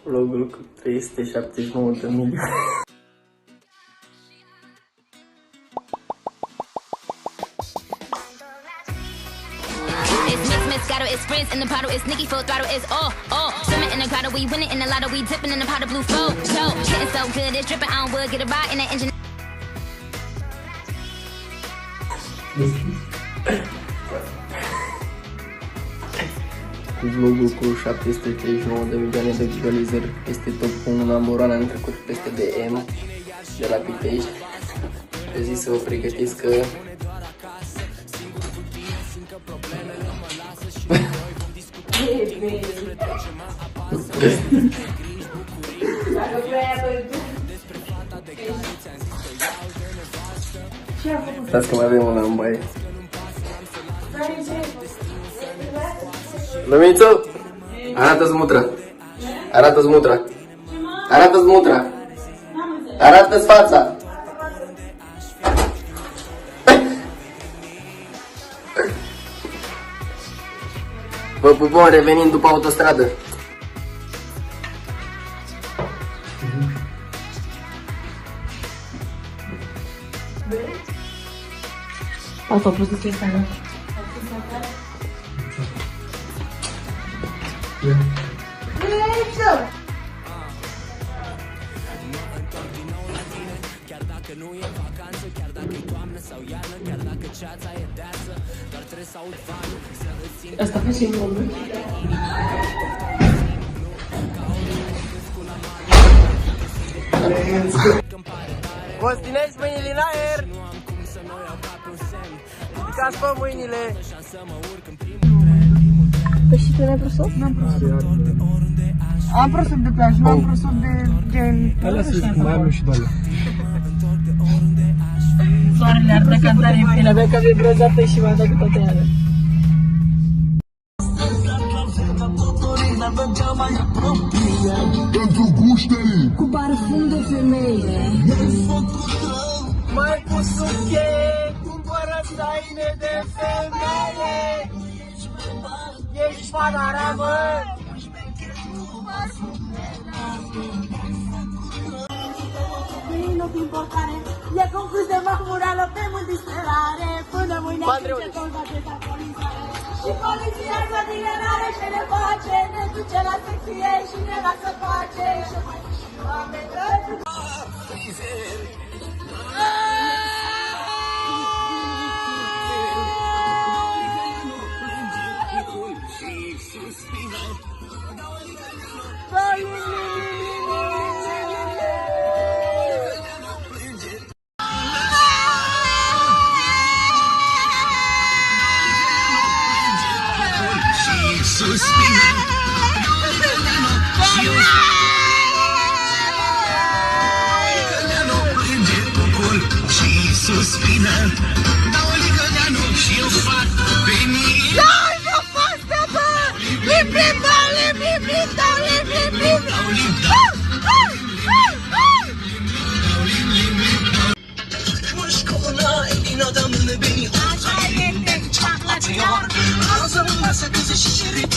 Vlogul cu 379 de milioane. Moscato, it's Prince in the bottle, it's Nicki full throttle, it's all. Swimming in the grotto, we winning in the lotto, we dipping in the pot of blue flow. So, getting so good, it's dripping on wood, get a ride in the engine. Vlogul cu 739 de milioane de vizualizări este top 1 number 1, am trecut peste de M de la Pitești. Eu zic să vă pregătiți că stați că mai avem una în baie. Lumițu, arată-ți mutra. Arată-ți mutra. Arată-ți mutra. Arată-ți fața. Vă pupăm, revenind după autostradă. Asta a produs ăsta, nu? Asta face și în Costineți mâinile în aer! Ridicați pe mâinile! Păi și tu n-ai prosop? N-am prosop. Am prosop de plajă, nu am prosop de gen... Alea sunt mai am și de alea. Soarele arde cantare în pila mea, că mi-e bronzată și m-a dat cu toate alea. Pentru guștele! Cu parfum de femeie. Mai pus un cheie, cumpără taine de femeie. Ești panoramă. Vino prin portare, e concurs de mahmurală pe mult disperare. Până mâine atunce toate de actualizare. Și poliția să dilerare ce ne face, ne duce la secție și ne lasă pace. Și mai și oameni drăguți. Suspină, dau o ligăleanu și eu fac pe mine. Dai, eu fac pe bă! Lim-lim, dau, lim-lim, dau, lim-lim, dau, Bu şkoluna elin adamını beni acayip çatlatıyor. Ağzımda sakızı şişirip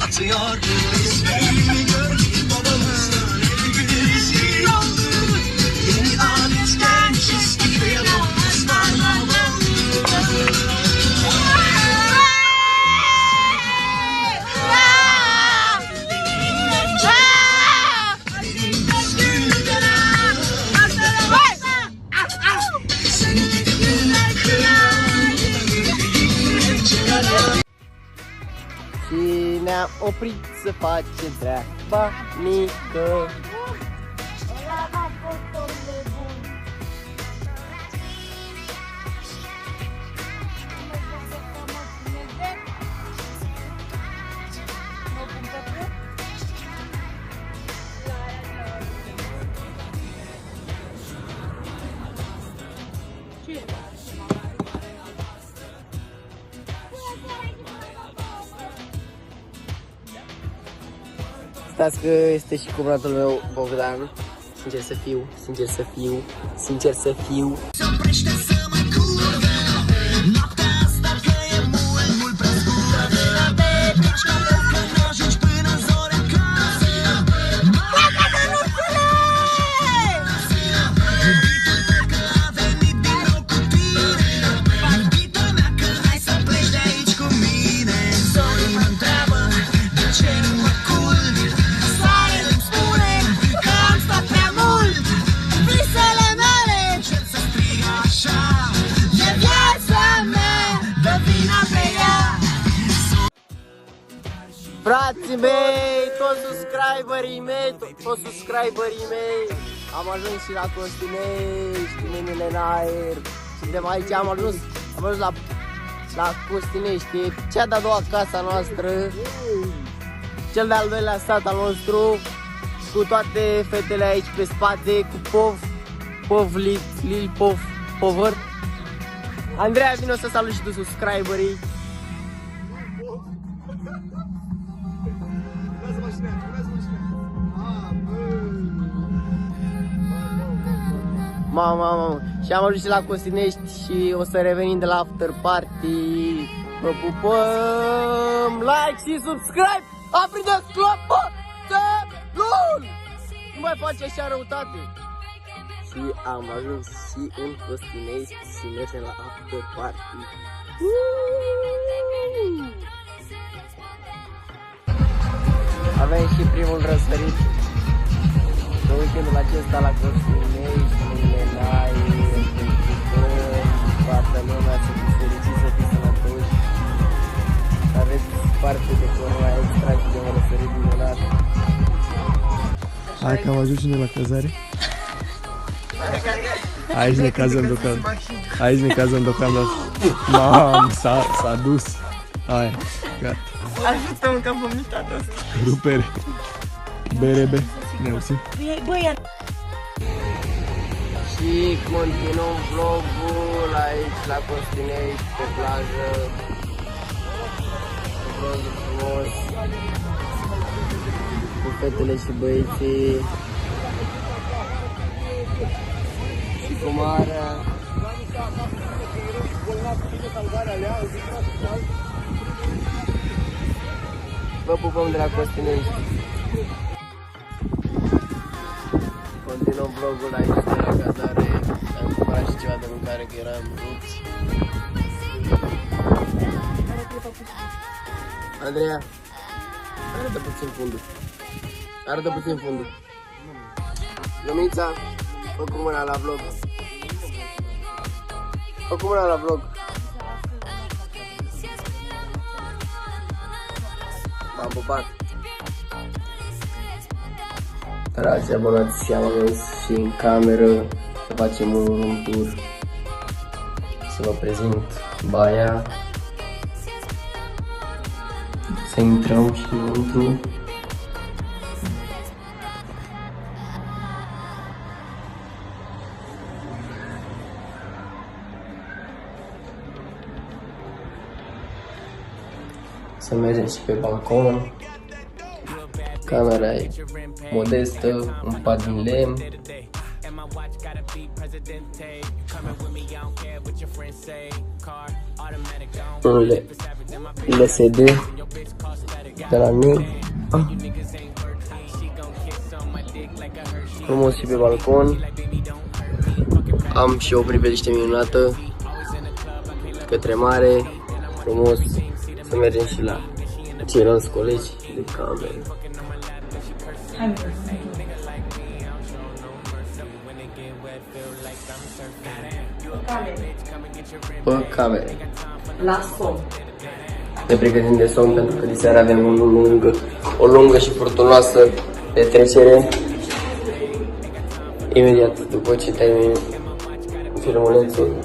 atıyor. İsmimi gördüm babamızın evi birisi oldu. Yeni aletten çizgi ve ısmarlama. Și ne-am oprit să facem treaba mică. Stați că este și cumnatul meu Bogdan. Sincer să fiu, sincer să fiu, sincer să fiu. Noaptea asta că e mult prea scurtă. De la betrici, că n-ajungi până în zore. Frații mei, toți subscriberii mei, am ajuns și la Costinești, mâinile în aer. Suntem aici, am ajuns la Costinești, cea de-a doua casa noastră, cel de-al doilea sat al nostru, cu toate fetele aici pe spate, cu Povăr. Andreea, vino să salut și tu subscriberii. Mamă. Și am ajuns și la Costinești și o să revenim de la after party. Vă pupăm, like și subscribe. Aprindeți clopoțelul! Nu mai face așa răutate. Și am ajuns și în Costinești și mergem la after party. Avem și primul răsărit de weekendul acesta la Costinești, mâine în aer, toată lumea să fiți fericiți, să fiți sănătoși, să aveți parte de corona extra și de un răsărit minunat. Hai că am ajuns și noi la cazare. Aici ne cazăm deocamdată. Mam, s-a dus. Hai, gata. Ajută-mă că am vomitat asta. Rupere. BRB. Mersi. Băi, Și continuăm vlogul aici la Costinești, pe plajă. Vlogul frumos. Cu fetele și băieții. Și cu marea. Vă pupăm de la Costinești. Continuăm vlogul aici de la cazare. Am cumpărat și ceva de mâncare că eram rupți. Andreea, arată puțin fundul. Lumița, fă cu mâna la vlog. V-am pupat. Dragi abonați, am ajuns și în cameră să facem un room tour, să vă prezint baia, să intrăm și înăuntru. Să mergem și pe balcon. Camera e modestă, un pat din lemn. Un LCD de la mine. Frumos și pe balcon. Am și o priveliște minunată către mare. Frumos. Să mergem și la ceilalți colegi de cameră. Pe camere. La somn. Ne pregătim de somn pentru că diseară avem o lungă și furtunoasă petrecere. Imediat după ce termin filmulețul.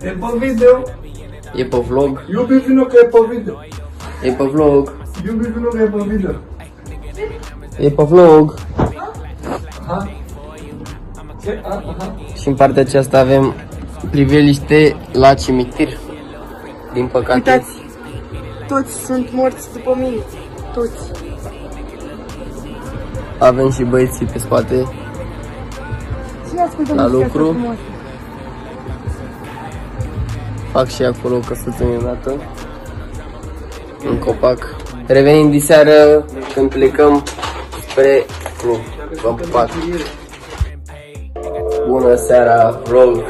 E pe video. E pe vlog. Iubi vino că e pe video. E pe vlog. Iubi vino că e pe video. E pe vlog. Aha. Și în partea aceasta avem priveliște la cimitir. Din păcate. Uitați, toți sunt morți după mine. Toți. Avem și băieții pe spate. La lucru. Fac și acolo o căsuță minunată. Un copac. Revenim diseară când plecăm spre club. V-am pupat. Bună seara, vlog.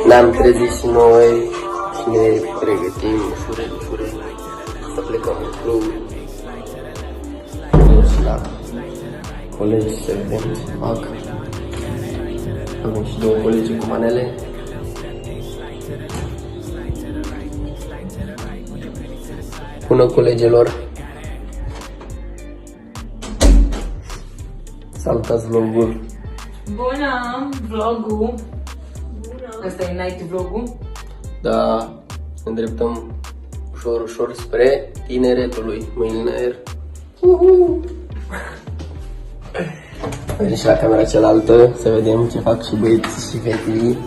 Ne-am trezit și noi și ne pregătim ușurel să plecăm în club. Și la colegi să vedem ce fac. Avem și două colegi cu manele. Bună, colegilor! Salutați vlogul! Bună, vlogul. Ăsta e night vlogul. Da, ne îndreptăm ușor, ușor spre tineretului mâine. Mergem și la camera cealaltă să vedem ce fac și băieții și fetii.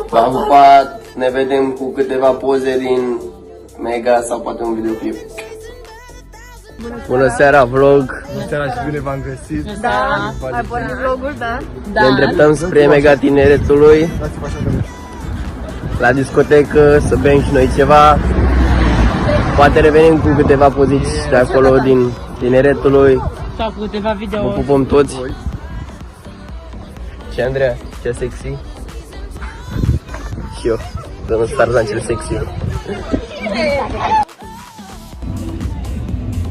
V-am pupat, ne vedem cu câteva poze din Mega sau poate un videoclip. Bună seara, vlog! Bună seara și bine v-am găsit. Da, ai pornit vlogul, da? Ne îndreptăm spre Mega Tineretului, la discotecă, să bem și noi ceva. Poate revenim cu câteva poziții de acolo din Tineretului. Sau cu câteva Vă video. pupăm toți. Ce, Andreea? Ce sexy? Și eu, domnul Starzan cel sexy.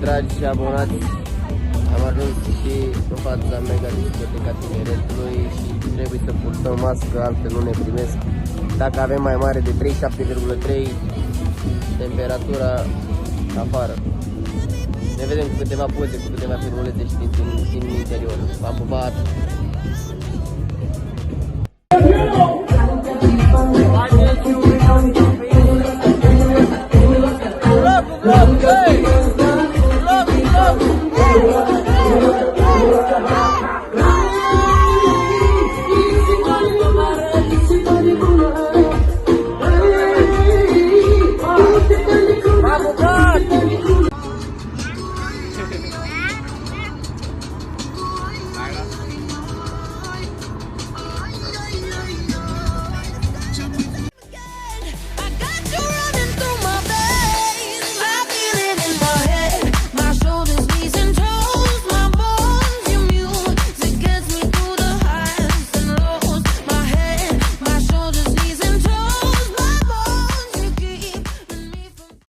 Dragi și abonați, am ajuns și în fața Mega Discoteca Tineretului și trebuie să purtăm mască, altfel nu ne primesc. Dacă avem mai mare de 37,3 temperatura afară. Ne vedem cu câteva poze, cu câteva filmulețe și din interior. V-am pupat!